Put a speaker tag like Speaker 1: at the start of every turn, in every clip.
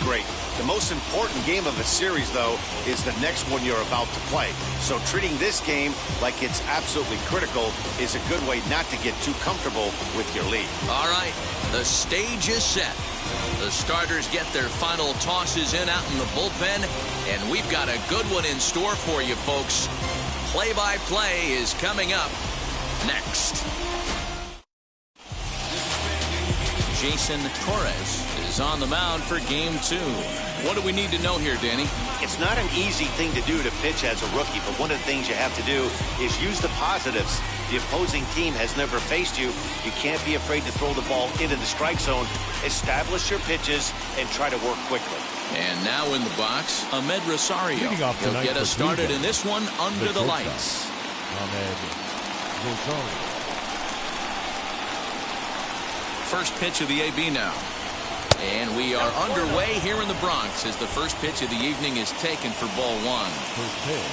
Speaker 1: great. The most important game of a series, though, is the next one you're about to play. So treating this game like it's absolutely critical is a good way not to get too comfortable with your lead.
Speaker 2: All right, the stage is set. The starters get their final tosses in out in the bullpen, and we've got a good one in store for you, folks. Play-by-play is coming up next. Jason Torres is on the mound for game 2. What do we need to know here, Danny?
Speaker 1: It's not an easy thing to do to pitch as a rookie, but one of the things you have to do is use the positives. The opposing team has never faced you. You can't be afraid to throw the ball into the strike zone. Establish your pitches and try to work quickly.
Speaker 2: And now in the box, Ahmed Rosario. He'll get us started in this one under the lights. First pitch of the AB now. And we are underway here in the Bronx as the first pitch of the evening is taken for ball 1.
Speaker 3: First pitch,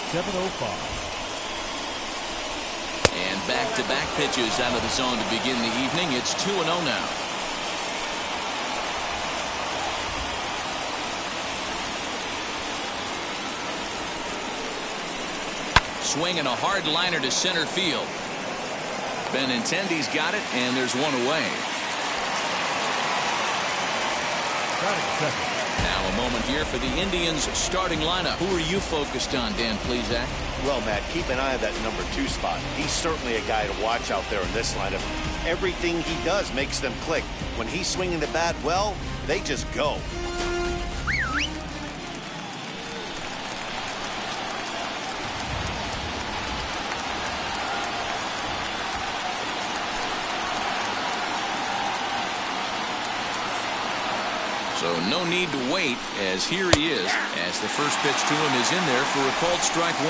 Speaker 3: 7:05.
Speaker 2: And back-to-back pitches out of the zone to begin the evening. It's 2-0 now. Swinging a hard liner to center field. Benintendi's got it, and there's one away. Now a moment here for the Indians starting lineup. Who are you focused on, Dan Plesac?
Speaker 1: Well, Matt, keep an eye on that number 2 spot. He's certainly a guy to watch out there in this lineup. Everything he does makes them click. When he's swinging the bat well, they just go.
Speaker 2: So no need to wait, as here he is, as the first pitch to him is in there for a called strike 1.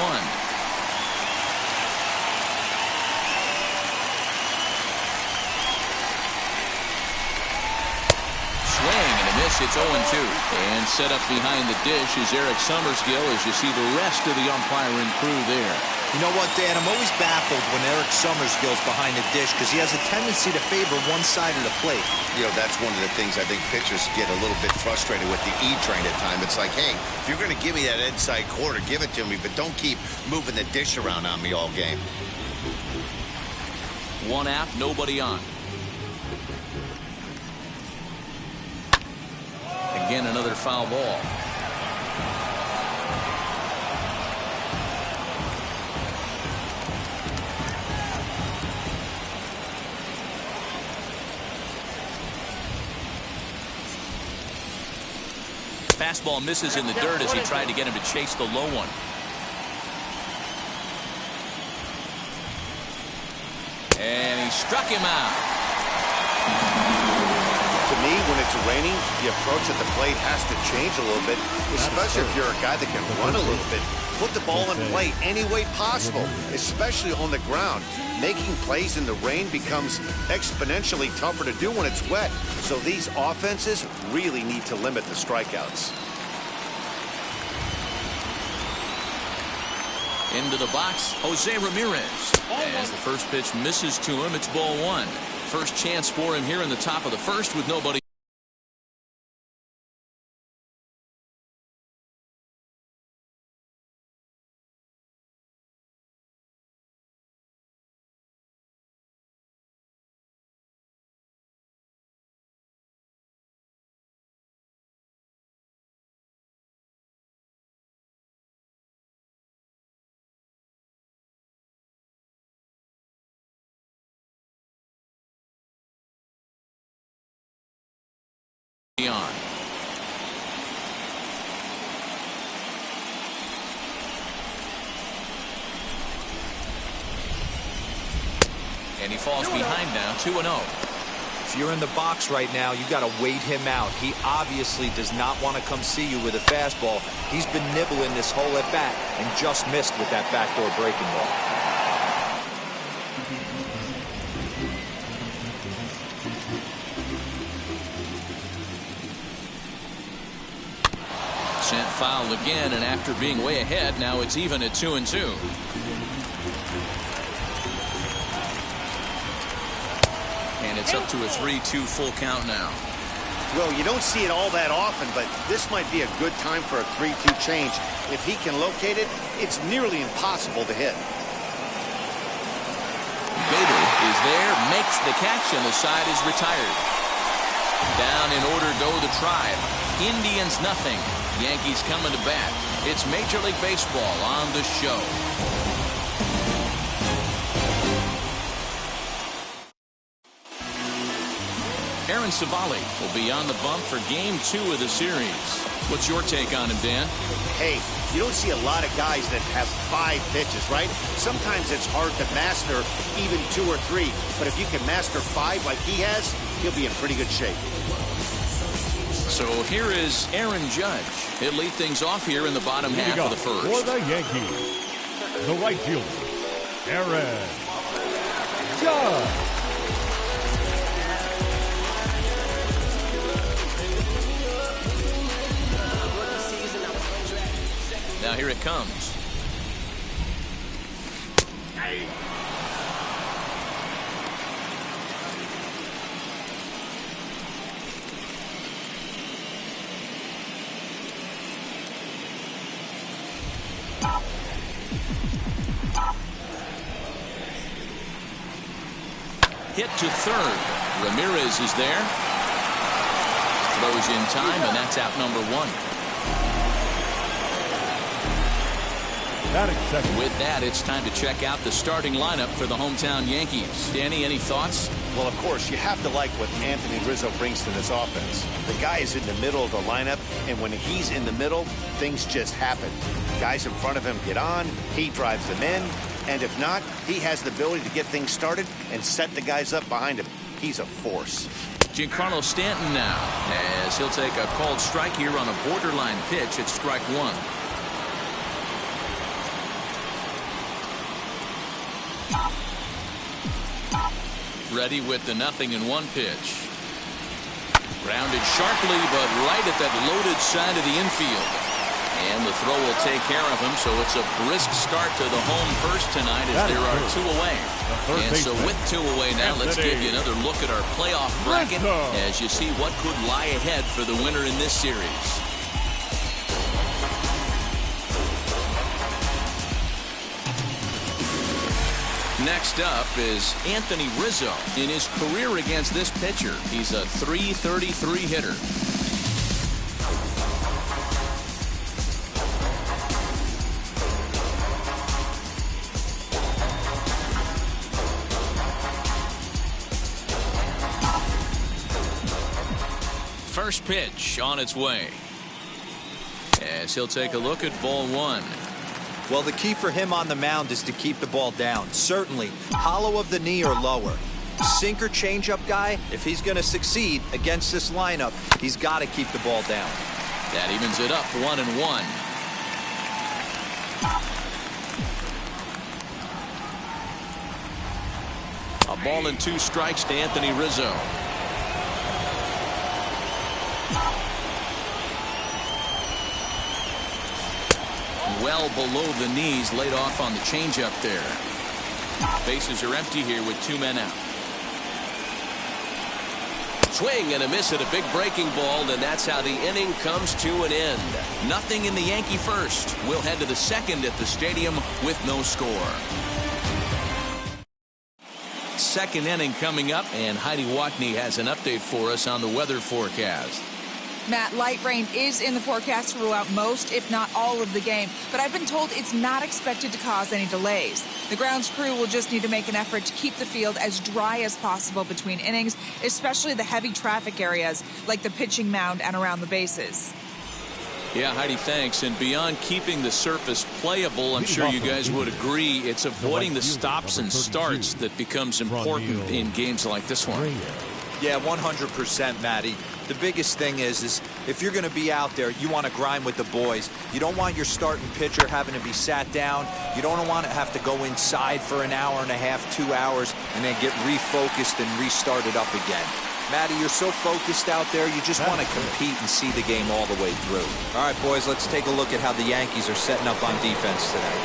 Speaker 2: Swing and a miss. It's 0-2. And set up behind the dish is Eric Summerskill as you see the rest of the umpiring crew there.
Speaker 4: You know what, Dan? I'm always baffled when Eric Summerskill's behind the dish because he has a tendency to favor one side of the plate.
Speaker 5: You know, that's one of the things I think pitchers get a little bit frustrated with the E-train at times. It's like, hey, if you're going to give me that inside corner, give it to me, but don't keep moving the dish around on me all game.
Speaker 2: One out, nobody on. Again, another foul ball. Fastball misses in the dirt as he tried to get him to chase the low one. And he struck him out.
Speaker 1: To me, when it's raining, the approach at the plate has to change a little bit, especially if you're a guy that can run a little bit. Put the ball in play any way possible, especially on the ground. Making plays in the rain becomes exponentially tougher to do when it's wet. So these offenses really need to limit the strikeouts.
Speaker 2: Into the box, Jose Ramirez. As the first pitch misses to him, it's ball 1. First chance for him here in the top of the first with nobody. On. And he falls behind now, 2-0.
Speaker 4: If you're in the box right now, you got to wait him out. He obviously does not want to come see you with a fastball. He's been nibbling this whole at bat and just missed with that backdoor breaking ball.
Speaker 2: Sent foul again, and after being way ahead, now it's even at 2-2. And it's up to a 3-2 full count now.
Speaker 1: Well, you don't see it all that often, but this might be a good time for a 3-2 change. If he can locate it, it's nearly impossible to hit.
Speaker 2: Bader is there, makes the catch, and the side is retired. Down in order go the Tribe. Indians nothing. Yankees coming to bat. It's Major League Baseball on the show. Aaron Savali will be on the bump for Game 2 of the series. What's your take on him, Dan?
Speaker 1: Hey, you don't see a lot of guys that have 5 pitches, right? Sometimes it's hard to master even 2 or 3. But if you can master 5 like he has, he'll be in pretty good shape.
Speaker 2: So here is Aaron Judge. He'll lead things off here in the bottom half of the first.
Speaker 3: For the Yankees, the right fielder, Aaron Judge.
Speaker 2: Now here it comes. Hit to third. Ramirez is there. Throws in time, and that's out number 1. With that, it's time to check out the starting lineup for the hometown Yankees. Danny, any thoughts?
Speaker 1: Well, of course, you have to like what Anthony Rizzo brings to this offense. The guy is in the middle of the lineup, and when he's in the middle, things just happen. Guys in front of him get on, he drives them in, and if not, he has the ability to get things started and set the guys up behind him. He's a force.
Speaker 2: Giancarlo Stanton now, as he'll take a called strike here on a borderline pitch at strike 1. Ready with the 0-1 pitch. Grounded sharply, but right at that loaded side of the infield. And the throw will take care of him, so it's a brisk start to the home first tonight as there are 2 away. And so with 2 away now, let's give you another look at our playoff bracket as you see what could lie ahead for the winner in this series. Next up is Anthony Rizzo. In his career against this pitcher, he's a .333 hitter. First pitch on its way. As he'll take a look at ball 1.
Speaker 4: Well, the key for him on the mound is to keep the ball down. Certainly, hollow of the knee or lower. Sinker changeup guy, if he's going to succeed against this lineup, he's got to keep the ball down.
Speaker 2: That evens it up 1-1. A ball and 2 strikes to Anthony Rizzo. Well below the knees, laid off on the changeup there. Bases are empty here with 2 men out. Swing and a miss at a big breaking ball, and that's how the inning comes to an end. Nothing in the Yankee first. We'll head to the second at the stadium with no score. Second inning coming up, and Heidi Watney has an update for us on the weather forecast.
Speaker 6: Matt, light rain is in the forecast throughout most, if not all, of the game, but I've been told it's not expected to cause any delays. The grounds crew will just need to make an effort to keep the field as dry as possible between innings, especially the heavy traffic areas like the pitching mound and around the bases.
Speaker 2: Yeah, Heidi, thanks. And beyond keeping the surface playable, I'm sure you guys would agree, it's avoiding the stops and starts that becomes important in games like this one.
Speaker 4: Yeah, 100%, Matty. The biggest thing is if you're going to be out there, you want to grind with the boys. You don't want your starting pitcher having to be sat down. You don't want to have to go inside for an hour and a half, 2 hours, and then get refocused and restarted up again. Matty, you're so focused out there, you just want to compete and see the game all the way through. All right, boys, let's take a look at how the Yankees are setting up on defense today.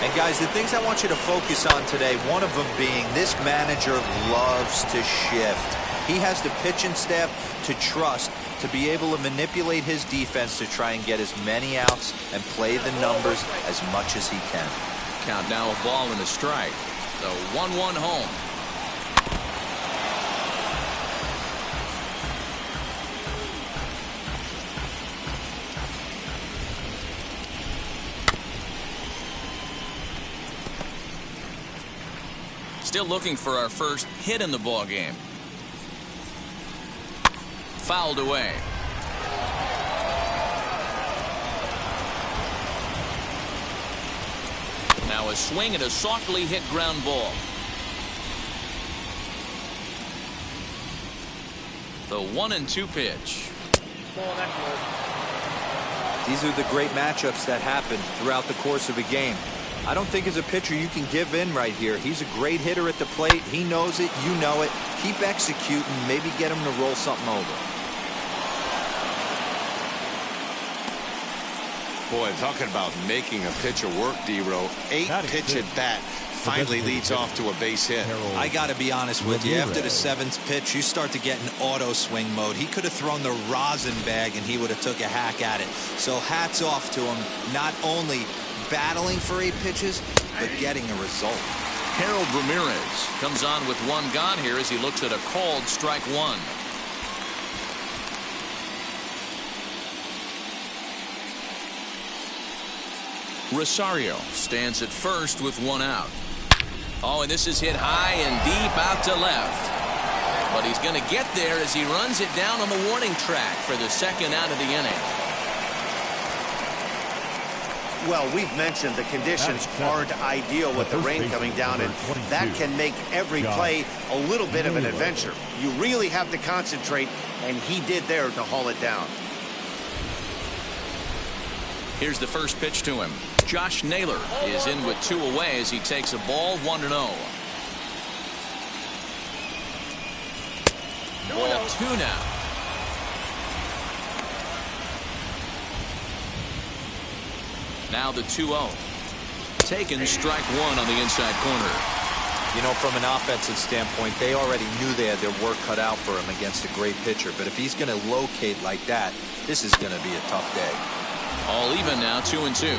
Speaker 4: And, guys, the things I want you to focus on today, one of them being this manager loves to shift. He has the pitching staff to trust to be able to manipulate his defense to try and get as many outs and play the numbers as much as he can.
Speaker 2: Count now, a ball and a strike. The 1-1 home. Still looking for our first hit in the ball game. Fouled away. Now a swing and a softly hit ground ball. The 1-2 pitch.
Speaker 4: These are the great matchups that happen throughout the course of a game. I don't think as a pitcher you can give in right here. He's a great hitter at the plate. He knows it. You know it. Keep executing. Maybe get him to roll something over.
Speaker 5: Boy, talking about making a pitcher work, D-Row. 8 pitch at bat finally leads off to a base hit.
Speaker 4: I got to be honest with you. After the 7th pitch, you start to get in auto swing mode. He could have thrown the rosin bag and he would have took a hack at it. So hats off to him. Not only battling for 8 pitches, but getting a result.
Speaker 2: Harold Ramirez comes on with 1 gone here as he looks at a called strike 1. Rosario stands at first with 1 out. Oh, and this is hit high and deep out to left. But he's going to get there as he runs it down on the warning track for the 2nd out of the inning.
Speaker 1: Well, we've mentioned the conditions aren't ideal with the rain coming down, and that can make every play a little bit of an adventure. You really have to concentrate, and he did there to haul it down.
Speaker 2: Here's the first pitch to him. Josh Naylor is in with 2 away as he takes a ball 1-0. Ball 2 now. Now the 2-0. Taken strike 1 on the inside corner.
Speaker 4: You know, from an offensive standpoint, they already knew they had their work cut out for him against a great pitcher. But if he's going to locate like that, this is going to be a tough day.
Speaker 2: All even now, 2-2.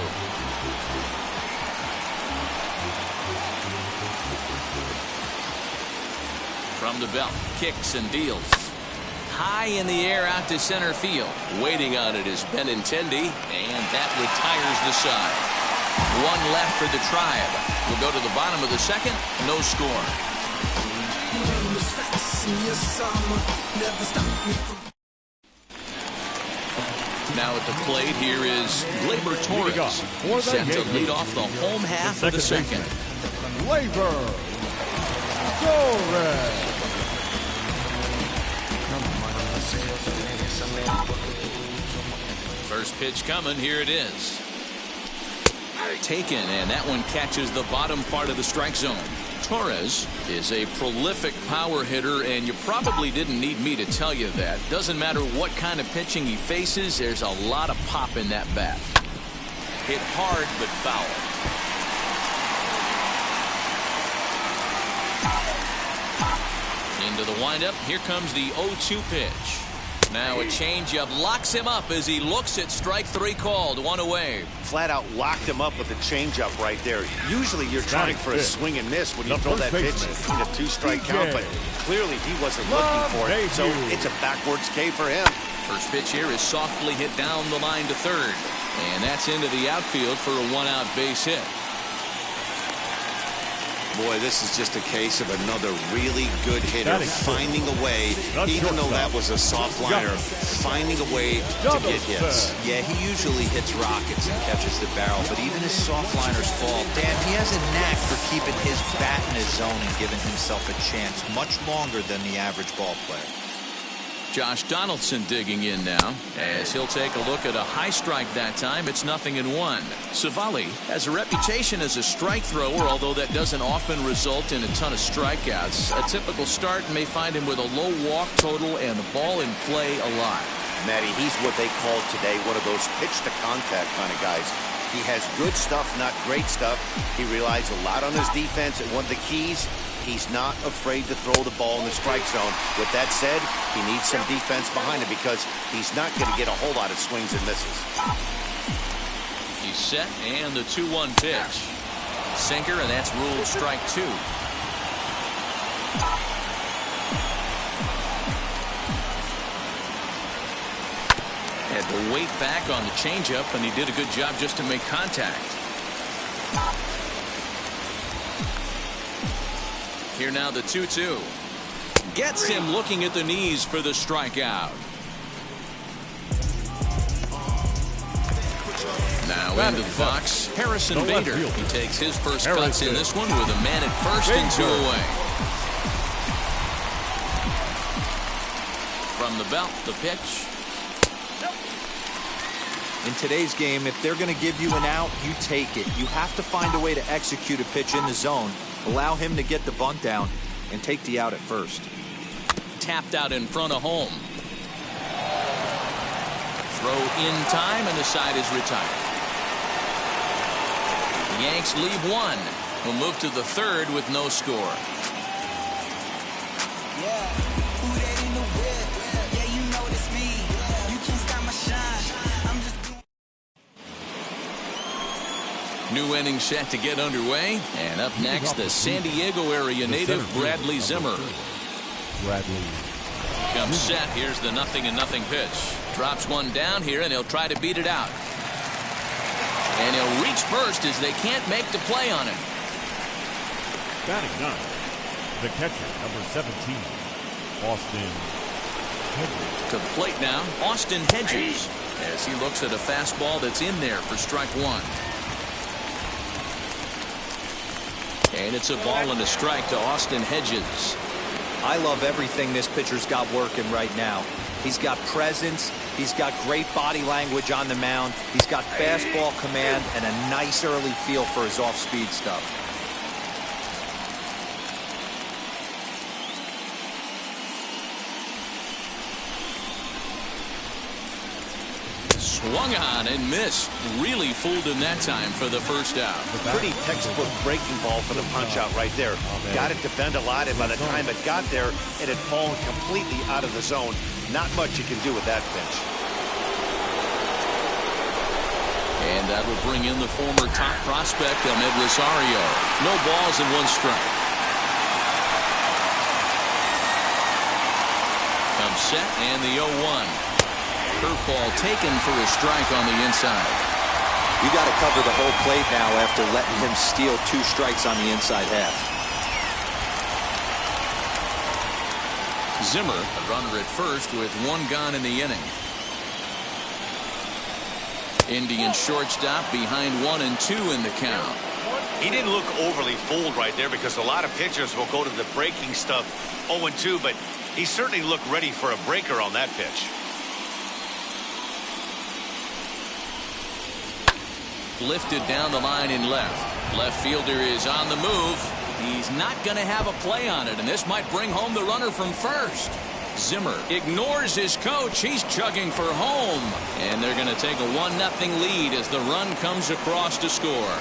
Speaker 2: From the belt, kicks and deals. High in the air out to center field. Waiting on it is Benintendi, and that retires the side. 1 left for the Tribe. We'll go to the bottom of the 2nd. No score. Now at the plate, here is Gleyber Torres, set to lead off the home half of the 2nd.
Speaker 3: Gleyber Torres.
Speaker 2: First pitch coming. Here it is. Taken, and that one catches the bottom part of the strike zone. Torres is a prolific power hitter, and you probably didn't need me to tell you that. Doesn't matter what kind of pitching he faces, there's a lot of pop in that bat. Hit hard, but foul. Into the windup. Here comes the 0-2 pitch. Now a changeup locks him up as he looks at strike 3 called. 1 away.
Speaker 1: Flat out locked him up with a changeup right there. Usually you're trying for a swing and miss when you throw that pitch in a 2-strike count, but clearly he wasn't looking for it, so it's a backwards K for him.
Speaker 2: First pitch here is softly hit down the line to 3rd, and that's into the outfield for a 1-out base hit.
Speaker 5: Boy, this is just a case of another really good hitter finding a way, even though that was a soft liner, finding a way to get hits.
Speaker 4: Yeah, he usually hits rockets and catches the barrel, but even his soft liners fall. Dan, he has a knack for keeping his bat in his zone and giving himself a chance much longer than the average ball player.
Speaker 2: Josh Donaldson digging in now as he'll take a look at a high strike that time. It's 0-1. Savali has a reputation as a strike thrower, although that doesn't often result in a ton of strikeouts. A typical start may find him with a low walk total and the ball in play a lot.
Speaker 1: Matty, he's what they call today one of those pitch to contact kind of guys. He has good stuff, not great stuff. He relies a lot on his defense, and one of the keys, He's not afraid to throw the ball in the strike zone. With that said, he needs some defense behind him because he's not going to get a whole lot of swings and misses.
Speaker 2: He's set, and the 2-1 pitch. Sinker, and that's ruled strike 2. Had to wait back on the changeup, and he did a good job just to make contact. Here now the 2-2. Gets him looking at the knees for the strikeout. Now into the box, Harrison Bader. He takes his first cuts in this one with a man at first and 2 away. From the belt, the pitch.
Speaker 4: In today's game, if they're going to give you an out, you take it. You have to find a way to execute a pitch in the zone, allow him to get the bunt down, and take the out at first.
Speaker 2: Tapped out in front of home. Throw in time, and the side is retired. The Yanks leave one. Will move to the third with no score. New inning set to get underway. And up next, the San Diego area native Bradley Zimmer. Comes set. Here's the 0-0 pitch. Drops one down here, and he'll try to beat it out. And he'll reach first as they can't make the play on him.
Speaker 3: Batting 9, the catcher, number 17, Austin Hedges.
Speaker 2: To the plate now, Austin Hedges, as he looks at a fastball that's in there for strike 1. And it's a ball and a strike to Austin Hedges.
Speaker 4: I love everything this pitcher's got working right now. He's got presence. He's got great body language on the mound. He's got fastball command and a nice early feel for his off-speed stuff.
Speaker 2: Swung on and missed. Really fooled him that time for the first out.
Speaker 1: Pretty textbook breaking ball for the punch out right there. Got it to bend a lot, and by the time it got there, it had fallen completely out of the zone. Not much you can do with that pitch.
Speaker 2: And that will bring in the former top prospect, Ahmed Rosario. No balls and 1 strike. Comes set and the 0-1. Curveball taken for a strike on the inside.
Speaker 4: You got to cover the whole plate now after letting him steal 2 strikes on the inside half.
Speaker 2: Zimmer, a runner at first with 1 gone in the inning. Indian shortstop behind 1 and 2 in the count.
Speaker 1: He didn't look overly fooled right there because a lot of pitchers will go to the breaking stuff 0-2, but he certainly looked ready for a breaker on that pitch.
Speaker 2: Lifted down the line in left. Left fielder is on the move. He's not going to have a play on it, and this might bring home the runner from first. Zimmer ignores his coach. He's chugging for home. And they're going to take a 1-0 lead as the run comes across to score.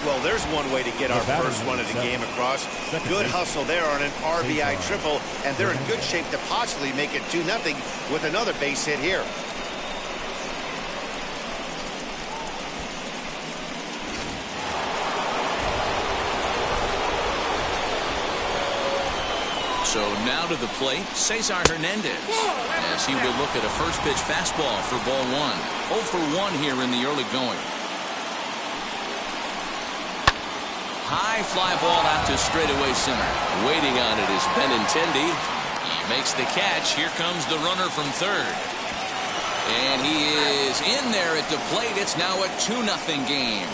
Speaker 1: Well, there's one way to get our first run of the game across. Good hustle there on an RBI triple, and they're in good shape to possibly make it 2-0 with another base hit here.
Speaker 2: So now to the plate, Cesar Hernandez, as he will look at a first pitch fastball for ball 1. 0 for 1 here in the early going. High fly ball out to straightaway center. Waiting on it is Benintendi. He makes the catch. Here comes the runner from third. And he is in there at the plate. It's now a 2-0 game.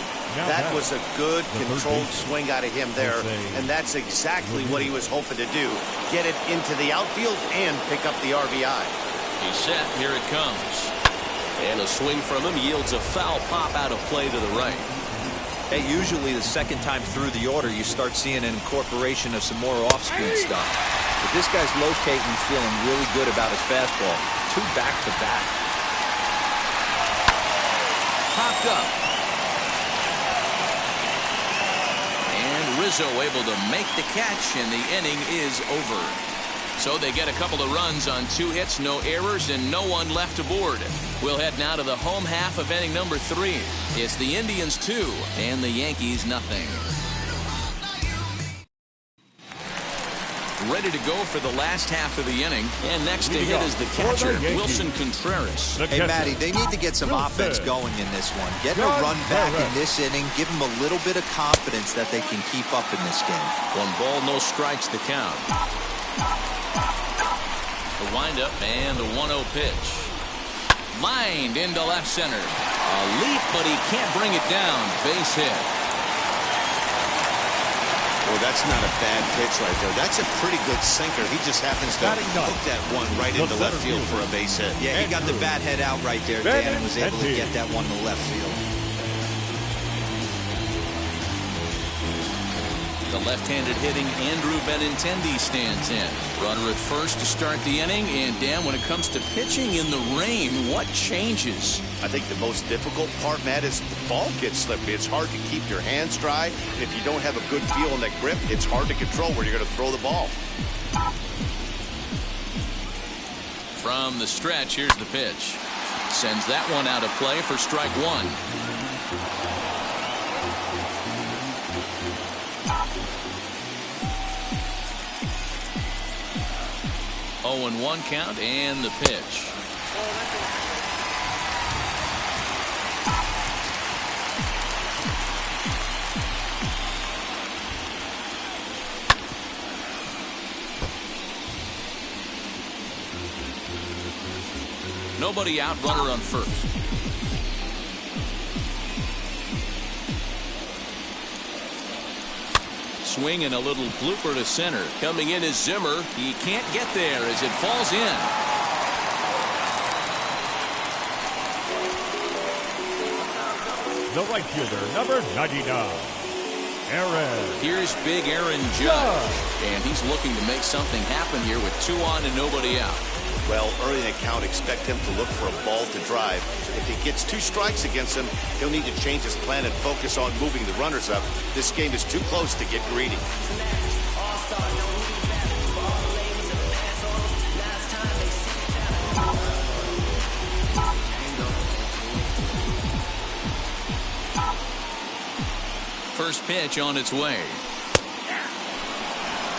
Speaker 1: That was a good controlled swing out of him there, and that's exactly what he was hoping to do. Get it into the outfield and pick up the RBI.
Speaker 2: He's set. Here it comes. And a swing from him yields a foul pop out of play to the right.
Speaker 4: Hey, usually the second time through the order, you start seeing an incorporation of some more off-speed stuff. But this guy's locating, feeling really good about his fastball. 2 back-to-back.
Speaker 2: Popped up. Rizzo able to make the catch, and the inning is over. So they get a couple of runs on 2 hits, no errors, and no one left aboard. We'll head now to the home half of inning number 3. It's the Indians 2 and the Yankees nothing. Ready to go for the last half of the inning. And next to hit is the catcher, Wilson Contreras.
Speaker 4: Hey, Matty, they need to get some offense going in this one. Getting a run back in this inning, give them a little bit of confidence that they can keep up in this game.
Speaker 2: 1 ball, no strikes the count. The windup and the 1-0 pitch. Lined into left center. A leap, but he can't bring it down. Base hit.
Speaker 5: Well, that's not a bad pitch right there. That's a pretty good sinker. He just happens to hook that one right into left field for a base hit.
Speaker 4: Yeah, he got the bat head out right there, Dan, and was able to get that one to left field.
Speaker 2: The left-handed hitting Andrew Benintendi stands in. Runner at first to start the inning. And, Dan, when it comes to pitching in the rain, what changes?
Speaker 1: I think the most difficult part, Matt, is the ball gets slippery. It's hard to keep your hands dry. And if you don't have a good feel in that grip, it's hard to control where you're going to throw the ball.
Speaker 2: From the stretch, here's the pitch. Sends that one out of play for strike 1. 0-1 count and the pitch. Nobody out, runner on first. Swing and a little blooper to center. Coming in is Zimmer. He can't get there as it falls in.
Speaker 3: The right fielder, number 99, Aaron.
Speaker 2: Here's big Aaron Judge. And he's looking to make something happen here with 2 on and nobody out.
Speaker 1: Well, early in the count, expect him to look for a ball to drive. If he gets 2 strikes against him, he'll need to change his plan and focus on moving the runners up. This game is too close to get greedy.
Speaker 2: First pitch on its way.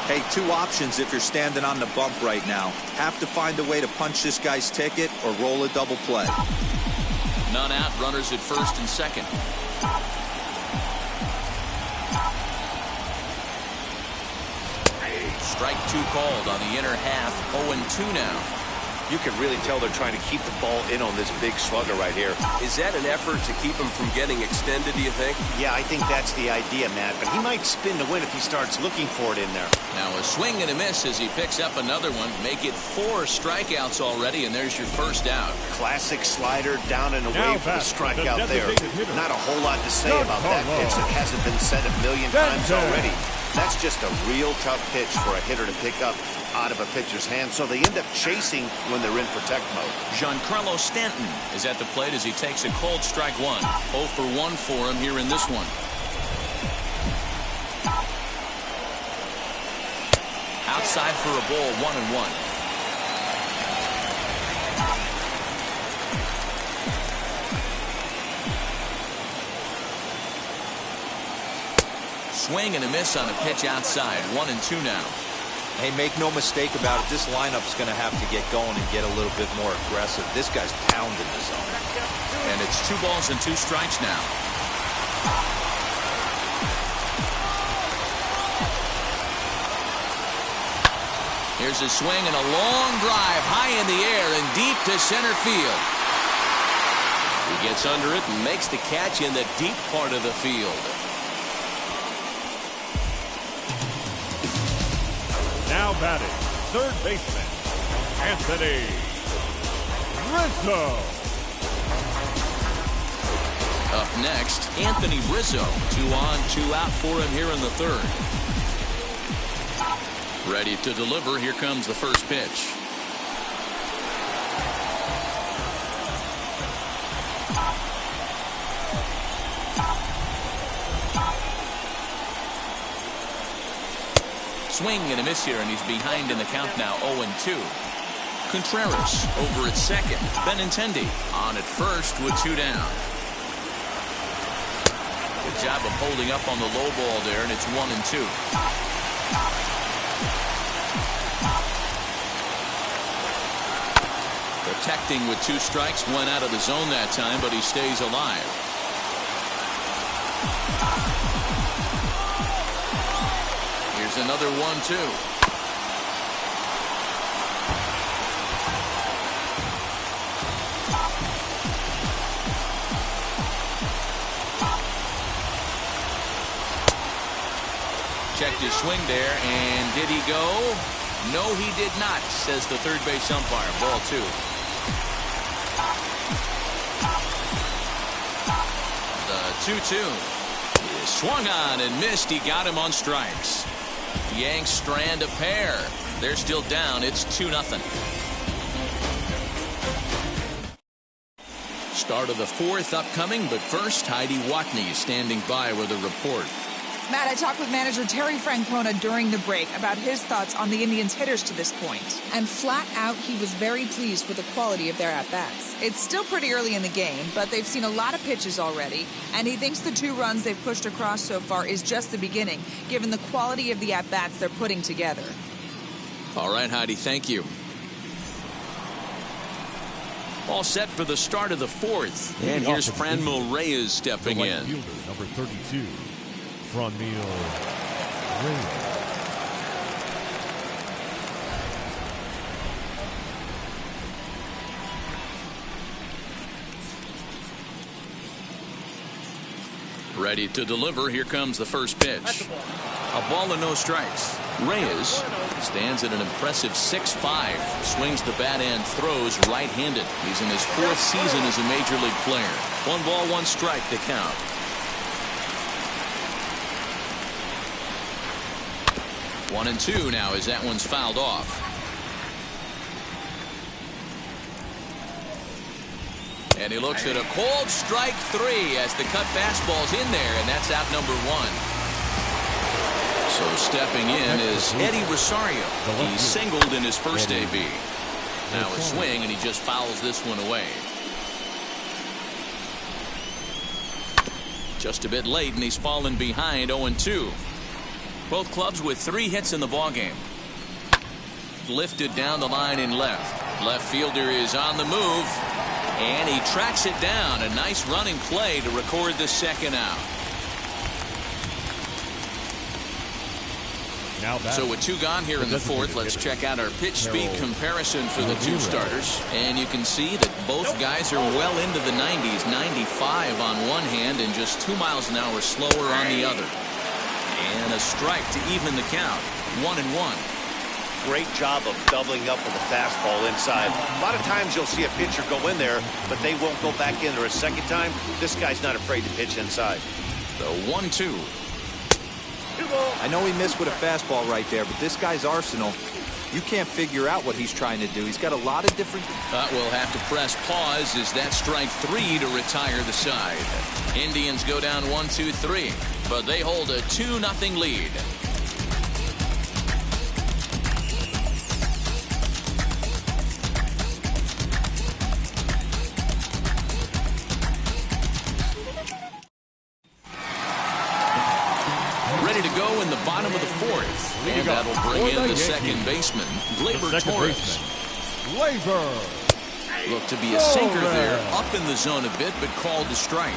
Speaker 4: Hey, 2 options if you're standing on the bump right now. Have to find a way to punch this guy's ticket or roll a double play.
Speaker 2: None out, runners at first and second. Strike 2 called on the inner half. 0-2 now.
Speaker 1: You can really tell they're trying to keep the ball in on this big slugger right here.
Speaker 7: Is that an effort to keep him from getting extended, do you think?
Speaker 1: Yeah, I think that's the idea, Matt. But he might spin to win if he starts looking for it in there.
Speaker 2: Now a swing and a miss as he picks up another one. Make it 4 strikeouts already, and there's your first out.
Speaker 1: Classic slider down and away for the strikeout there. Not a whole lot to say about that pitch that hasn't been said a million times already. That's just a real tough pitch for a hitter to pick up out of a pitcher's hand, so they end up chasing when they're in protect mode.
Speaker 2: Giancarlo Stanton is at the plate as he takes a cold strike 1. 0 for 1 for him here in this one. Outside for a ball, 1-1. Swing and a miss on a pitch outside. 1-2 now.
Speaker 4: Hey, make no mistake about it. This lineup's going to have to get going and get a little bit more aggressive. This guy's pounding the zone.
Speaker 2: And it's 2 balls and 2 strikes now. Here's a swing and a long drive high in the air and deep to center field. He gets under it and makes the catch in the deep part of the field.
Speaker 3: Now batting, third baseman, Anthony Rizzo.
Speaker 2: Up next, Anthony Rizzo. 2 on, 2 out for him here in the third. Ready to deliver. Here comes the first pitch. Swing and a miss here, and he's behind in the count now, 0-2. Contreras over at second. Benintendi on at first with 2 down. Good job of holding up on the low ball there, and it's 1-2. Protecting with 2 strikes, went out of the zone that time, but he stays alive. Here's another 1-2. Checked his swing there, and did he go? No, he did not, says the third base umpire. Ball 2. The 2-2 is swung on and missed. He got him on strikes. Yanks strand a pair. They're still down. It's 2-0. Start of the 4th upcoming, but first, Heidi Watney is standing by with a report.
Speaker 6: Matt, I talked with manager Terry Francona during the break about his thoughts on the Indians' hitters to this point. And flat out, he was very pleased with the quality of their at-bats. It's still pretty early in the game, but they've seen a lot of pitches already. And he thinks the 2 runs they've pushed across so far is just the beginning, given the quality of the at-bats they're putting together.
Speaker 2: All right, Heidi, thank you. All set for the start of the 4th. And here's Franmil Reyes stepping in.
Speaker 3: Fielder, number 32. Franmil Reyes.
Speaker 2: Ready to deliver. Here comes the first pitch. A ball and no strikes. Reyes stands at an impressive 6'5". Swings the bat and throws right-handed. He's in his 4th season as a major league player. 1 ball, 1 strike to count. 1-2 now as that one's fouled off. And he looks at a cold strike 3 as the cut fastball's in there, and that's out number 1. So stepping in is Eddie Rosario. He singled in his first AB. Now a swing, and he just fouls this one away. Just a bit late, and he's fallen behind 0-2. Both clubs with 3 hits in the ballgame. Lifted down the line in left. Left fielder is on the move, and he tracks it down. A nice running play to record the second out. So with 2 gone here in the 4th, let's check out our pitch speed comparison for the 2 starters. And you can see that both guys are well into the 90s. 95 on one hand and just 2 miles an hour slower on the other. And a strike to even the count. 1-1.
Speaker 1: Great job of doubling up with a fastball inside. A lot of times you'll see a pitcher go in there, but they won't go back in there a second time. This guy's not afraid to pitch inside.
Speaker 2: The 1-2.
Speaker 4: I know he missed with a fastball right there, but this guy's arsenal, you can't figure out what he's trying to do. He's got a lot of different...
Speaker 2: We'll have to press pause as that strike 3 to retire the side. Indians go down 1-2-3, but they hold a 2-0 lead. Ready to go in the bottom of the 4th, and that'll bring in the second baseman, Gleyber Torres. Looked to be a sinker there, up in the zone a bit, but called to strike.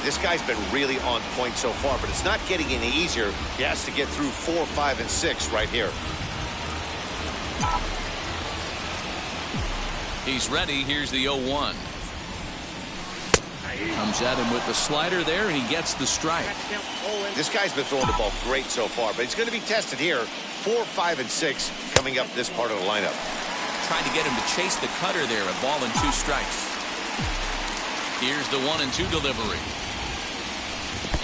Speaker 1: This guy's been really on point so far, but it's not getting any easier. He has to get through 4, 5, and 6 right here.
Speaker 2: He's ready. Here's the 0-1. Comes at him with the slider there, and he gets the strike.
Speaker 1: This guy's been throwing the ball great so far, but he's going to be tested here. 4, 5, and 6 coming up this part of the lineup.
Speaker 2: Trying to get him to chase the cutter there. A ball and 2 strikes. Here's the 1-2 delivery.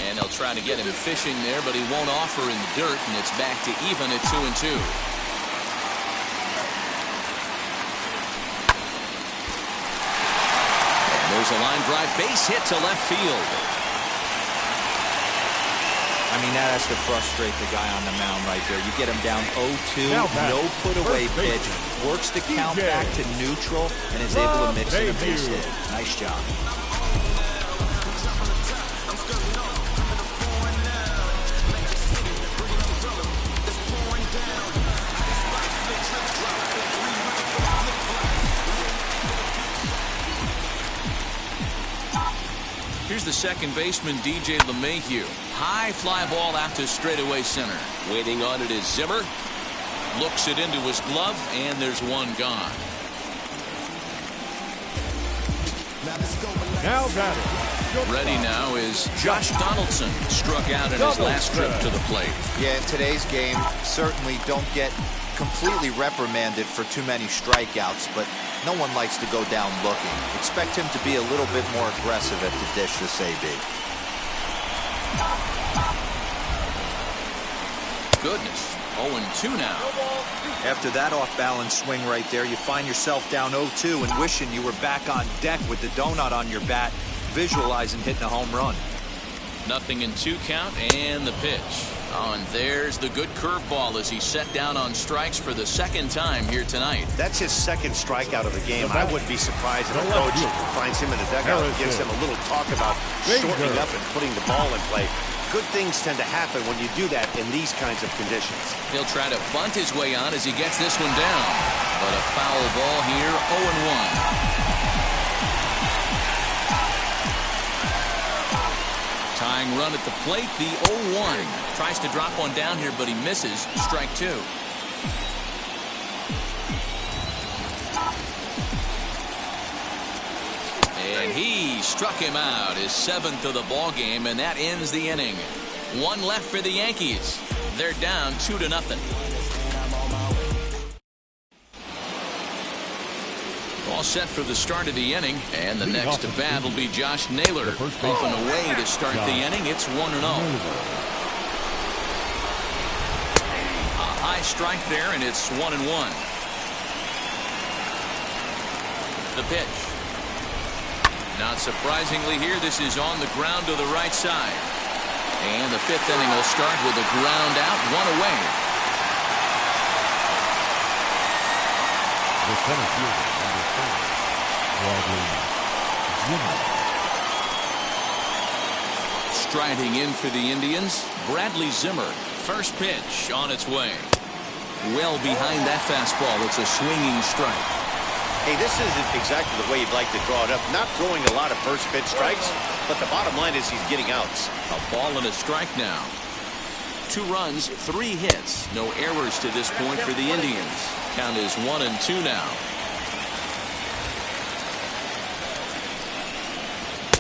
Speaker 2: And they'll try to get him fishing there, but he won't offer in the dirt, and it's back to even at 2-2. There's a line drive base hit to left field.
Speaker 4: I mean, that has to frustrate the guy on the mound right there. You get him down 0-2,
Speaker 3: Now back,
Speaker 4: no put-away
Speaker 3: first
Speaker 4: pitch,
Speaker 3: baseman,
Speaker 4: works the count
Speaker 3: DJ.
Speaker 4: back to neutral, and is able to mix in a base
Speaker 3: Debut.
Speaker 4: hit. Nice job.
Speaker 2: Here's the second baseman, DJ LeMahieu. High fly ball out to straightaway center. Waiting on it is Zimmer. Looks it into his glove, and there's one gone.
Speaker 3: Now batting.
Speaker 2: Ready now is Josh Donaldson. Struck out in his last trip to the plate.
Speaker 4: Yeah, in today's game, certainly don't get completely reprimanded for too many strikeouts, but no one likes to go down looking. Expect him to be a little bit more aggressive at the dish this AB.
Speaker 2: Goodness, 0-2 now.
Speaker 4: After that off-balance swing right there, you find yourself down 0-2 and wishing you were back on deck with the donut on your bat, visualizing hitting a home run.
Speaker 2: 0-2 count, and the pitch. Oh, and there's the good curveball as he set down on strikes for the second time here tonight.
Speaker 1: That's his second strikeout of the game. I wouldn't be surprised if a coach finds him in the dugout and gives him a little talk about shortening up and putting the ball in play. Good things tend to happen when you do that in these kinds of conditions. He'll try to bunt his way on as he gets this one down. But a foul ball here, 0-1. Tying run at the plate, the 0-1. Tries to drop one down here, but he misses. Strike two. And he struck him out, his seventh of the ball game, and that ends the inning. One left for the Yankees. They're down 2-0. All set for the start of the inning, and the next to bat will be Josh Naylor. Up and away to start the inning. It's 1-0. A high strike there, and it's 1-1. The pitch. Not surprisingly here, this is on the ground to the right side. And the fifth inning will start with a ground out, one away.
Speaker 3: The center fielder, number 5, Bradley Zimmer.
Speaker 2: Striding in for the Indians, Bradley Zimmer. First pitch on its way. Well behind that fastball. It's a swinging strike.
Speaker 1: Hey, this isn't exactly the way you'd like to draw it up. Not throwing a lot of first pitch strikes, but the bottom line is he's getting outs.
Speaker 2: A ball and a strike now. 2 runs, 3 hits. No errors to this point for the Indians. Count is 1-2 now.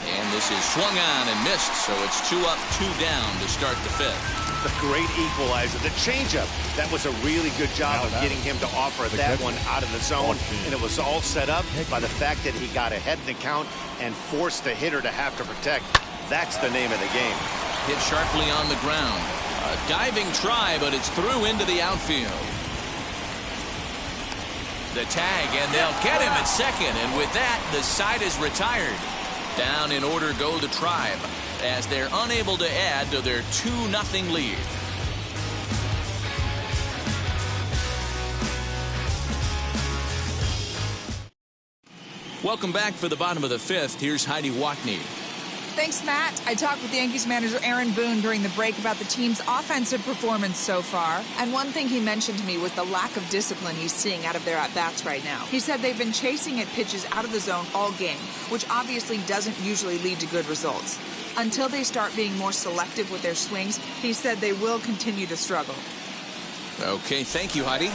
Speaker 2: And this is swung on and missed, so it's 2 up, 2 down to start the fifth.
Speaker 1: The great equalizer, the changeup. That was a really good job of getting him to offer that one out of the zone. And it was all set up by the fact that he got ahead in the count and forced the hitter to have to protect. That's the name of the game.
Speaker 2: Hit sharply on the ground. A diving try, but it's through into the outfield. The tag, and they'll get him at second. And with that, the side is retired. Down in order go the Tribe, as they're unable to add to their 2-0 lead. Welcome back for the bottom of the fifth. Here's Heidi Watney.
Speaker 6: Thanks, Matt. I talked with Yankees manager Aaron Boone during the break about the team's offensive performance so far. And one thing he mentioned to me was the lack of discipline he's seeing out of their at-bats right now. He said they've been chasing at pitches out of the zone all game, which obviously doesn't usually lead to good results. Until they start being more selective with their swings, he said they will continue to struggle.
Speaker 2: Okay, thank you, Heidi.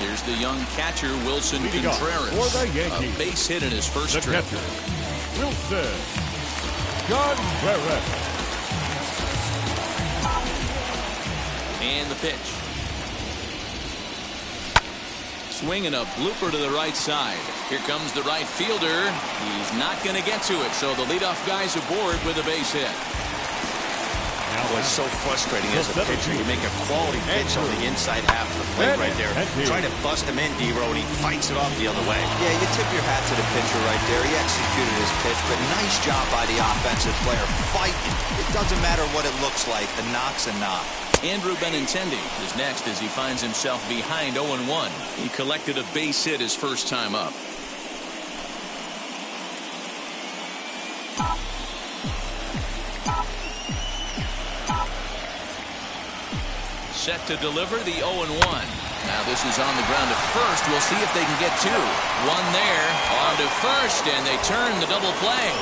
Speaker 2: Here's the young catcher, Wilson
Speaker 3: Leading
Speaker 2: Contreras.
Speaker 3: for the Yankees,
Speaker 2: a base hit in his first
Speaker 3: the
Speaker 2: trip.
Speaker 3: catcher, Wilson Contreras.
Speaker 2: And the pitch. Swinging a blooper to the right side. Here comes the right fielder. He's not going to get to it, so the leadoff guy's aboard with a base hit.
Speaker 5: Boy, it's so frustrating as a pitcher. You make a quality pitch on the inside half of the plate right there. Try to bust him in, D-Row, and he fights it off the other way.
Speaker 4: Yeah, you tip your hat to the pitcher right there. He executed his pitch, but nice job by the offensive player fighting. It doesn't matter what it looks like. A knock's a knock.
Speaker 2: Andrew Benintendi is next as he finds himself behind 0-1. He collected a base hit his first time up. Set to deliver the 0-1. Now this is on the ground to first. We'll see if they can get two. One there, on to first, and they turn the double play.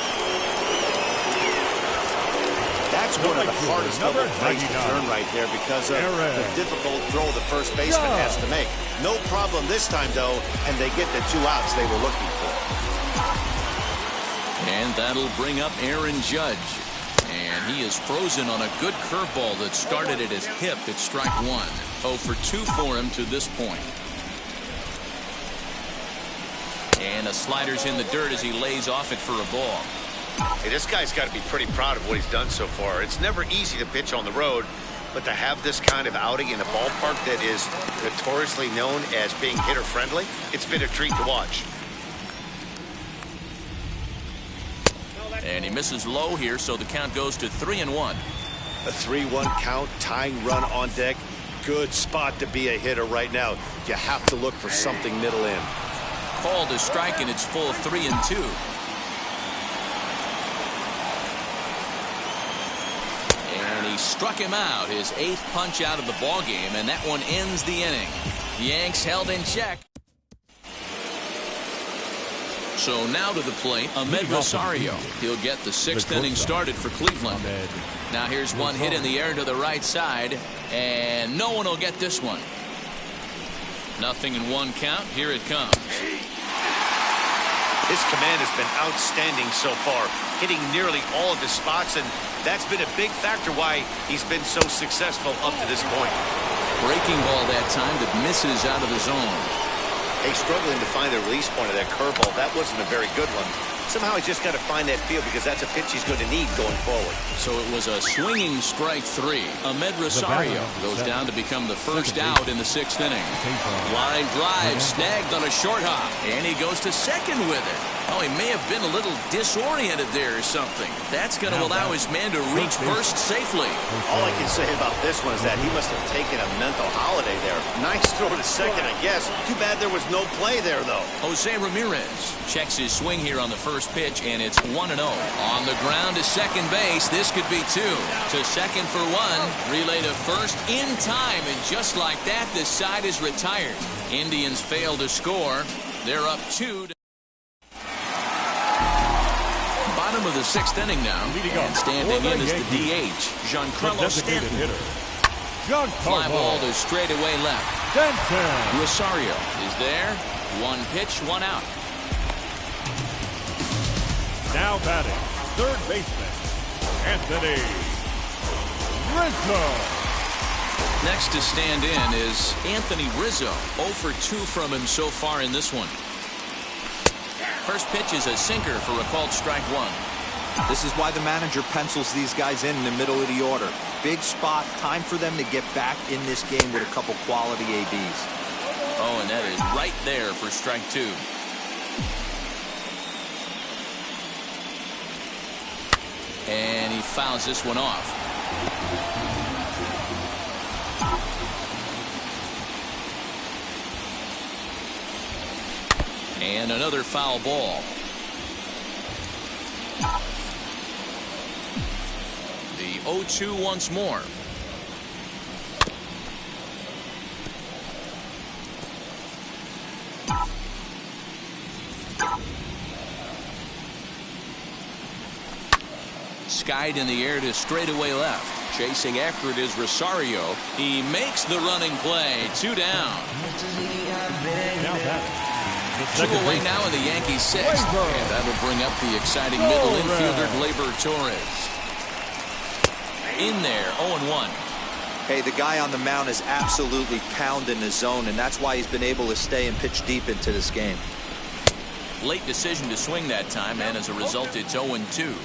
Speaker 1: That's one of the hardest double plays to turn right there because of the difficult throw the first baseman has to make. No problem this time, though, and they get the 2 outs they were looking for.
Speaker 2: And that'll bring up Aaron Judge. And he is frozen on a good curveball that started at his hip at strike 1. 0 for 2 for him to this point. And a slider's in the dirt as he lays off it for a ball.
Speaker 5: Hey, this guy's got to be pretty proud of what he's done so far. It's never easy to pitch on the road, but to have this kind of outing in a ballpark that is notoriously known as being hitter-friendly, it's been a treat to watch.
Speaker 2: And he misses low here, so the count goes to 3-1.
Speaker 1: A 3-1 count, tying run on deck. Good spot to be a hitter right now. You have to look for something middle in.
Speaker 2: Called a strike, and it's full 3-2. And he struck him out, his 8th punch out of the ball game, and that one ends the inning. The Yanks held in check. So now to the plate, Ahmed Rosario. He'll get the 6th inning started for Cleveland. Now here's one hit in the air to the right side, and no one will get this one. 0-1 count. Here it comes.
Speaker 1: His command has been outstanding so far, hitting nearly all of his spots, and that's been a big factor why he's been so successful up to this point.
Speaker 2: Breaking ball that time that misses out of the zone.
Speaker 1: Hey, struggling to find the release point of that curveball. That wasn't a very good one. Somehow he's just got to find that feel because that's a pitch he's going to need going forward.
Speaker 2: So it was a swinging strike 3. Ahmed Rosario goes down to become the first out in the 6th inning. Line drive snagged on a short hop, and he goes to second with it. Oh, he may have been a little disoriented there or something. That's going to allow his man to reach first safely.
Speaker 1: All I can say about this one is that he must have taken a mental holiday there. Nice throw to second, I guess. Too bad there was no play there, though.
Speaker 2: Jose Ramirez checks his swing here on the first pitch, and it's 1-0. On the ground to second base, this could be 2. To second for 1, relay to first in time, and just like that, this side is retired. Indians fail to score. They're up 2. Bottom of the 6th inning now, and standing in is the DH, Giancarlo Stanton. Fly ball to straightaway left. Rosario is there. 1 pitch, 1 out.
Speaker 3: Now batting, third baseman, Anthony Rizzo.
Speaker 2: Next to stand in is Anthony Rizzo. 0 for 2 from him so far in this one. First pitch is a sinker for a called strike 1.
Speaker 4: This is why the manager pencils these guys in the middle of the order. Big spot, time for them to get back in this game with a couple quality ABs.
Speaker 2: Oh, and that is right there for strike 2. And he fouls this one off. And another foul ball. The 0-2 once more. Skied in the air to straightaway left. Chasing after it is Rosario. He makes the running play. 2 down. 2 away now in the Yankees 6th. And that'll bring up the exciting middle infielder Gleyber Torres. In there, 0-1.
Speaker 4: Hey, the guy on the mound is absolutely pounding the zone, and that's why he's been able to stay and pitch deep into this game.
Speaker 2: Late decision to swing that time, and as a result, it's 0-2.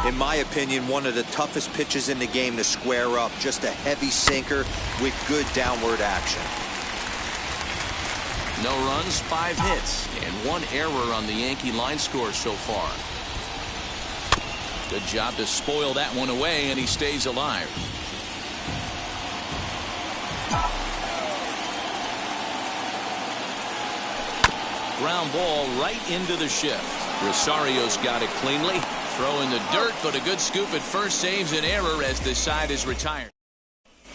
Speaker 4: In my opinion, one of the toughest pitches in the game to square up. Just a heavy sinker with good downward action.
Speaker 2: No runs, 5 hits, and 1 error on the Yankee line score so far. Good job to spoil that one away, and he stays alive. Ground ball right into the shift. Rosario's got it cleanly. Throw in the dirt, but a good scoop at first saves an error as the side is retired.